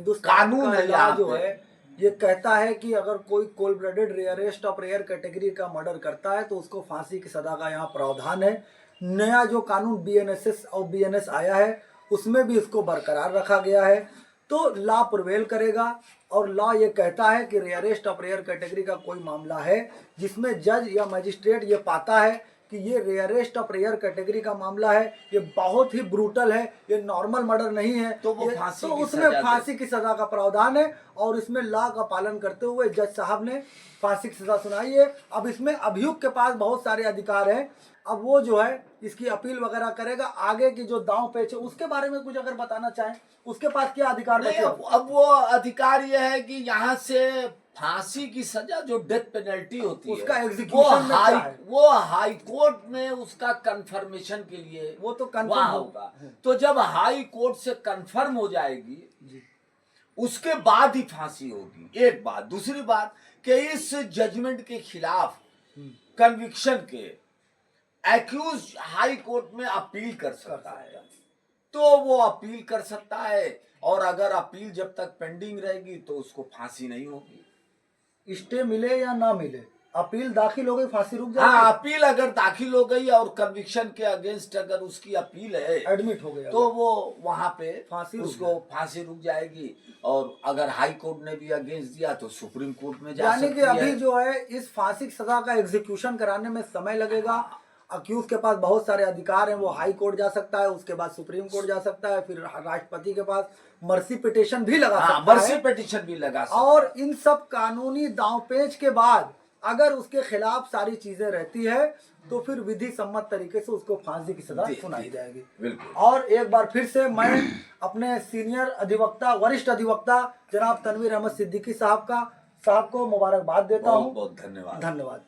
हिंदुस्तान कानून का है लॉ यहाँ जो पे। है ये कहता है कि अगर कोई cold blooded rarest of rare category का मर्डर करता है तो उसको फांसी की सजा का यहाँ प्रावधान है। नया जो कानून बीएनएसएस और बीएनएस आया है उसमें भी इसको बरकरार रखा गया है। तो लॉ प्रिवेल करेगा और लॉ ये कहता है कि रेयरेस्ट ऑफ रेयर कैटेगरी का कोई मामला है जिसमें जज या मजिस्ट्रेट ये पाता है कि ये रेयरेस्ट ऑफ रेयर कैटेगरी का मामला है, ये बहुत ही ब्रूटल है, ये नॉर्मल मर्डर नहीं है, तो वो तो उसमें फांसी की सजा का प्रावधान है और इसमें लॉ का पालन करते हुए जज साहब ने फांसी की सजा सुनाई है। अब इसमें अभियुक्त के पास बहुत सारे अधिकार हैं। अब वो जो है इसकी अपील वगैरह करेगा। आगे की जो दांव पेच है उसके बारे में कुछ अगर बताना चाहें, उसके पास क्या अधिकार बचे? अब वो अधिकार ये है कि यहाँ से फांसी की सजा जो डेथ पेनल्टी होती उसका है एग्जीक्यूशन में क्या है? वो हाई कोर्ट में उसका कंफर्मेशन के लिए वो तो कंफर्म वहाँ होगा। तो जब हाई कोर्ट से कंफर्म हो जाएगी उसके बाद ही फांसी होगी। एक बात। दूसरी बात कि इस जजमेंट के खिलाफ कन्विक्शन के एक्यूज हाई कोर्ट में अपील कर सकता है, तो वो अपील कर सकता है और अगर अपील जब तक पेंडिंग रहेगी तो उसको फांसी नहीं होगी। स्टे मिले या ना मिले, अपील दाखिल हो गई फांसी रुक जाएगी। हाँ, अपील अगर दाखिल हो गई और कन्विक्शन के अगेंस्ट अगर उसकी अपील है, एडमिट हो गया, तो वो वहां पे उसको फांसी रुक जाएगी। और अगर हाई कोर्ट ने भी अगेंस्ट दिया तो सुप्रीम कोर्ट में जा यानी सकती कि अभी है। जो है इस फांसी की सजा का एग्जीक्यूशन कराने में समय लगेगा। अक्यूज के पास बहुत सारे अधिकार हैं, वो हाई कोर्ट जा सकता है, उसके बाद सुप्रीम कोर्ट जा सकता है, फिर राष्ट्रपति के पास मर्सी पिटिशन भी लगा सकता है। मर्सी पिटिशन भी लगा सकता है। और इन सब कानूनी दांवपेच के बाद अगर उसके खिलाफ सारी चीजें रहती है तो फिर विधि सम्मत तरीके से उसको फांसी की सजा सुनाई जाएगी। और एक बार फिर से मैं अपने सीनियर अधिवक्ता, वरिष्ठ अधिवक्ता जनाब तनवीर अहमद सिद्दीकी साहब को मुबारकबाद देता हूँ। बहुत धन्यवाद। धन्यवाद।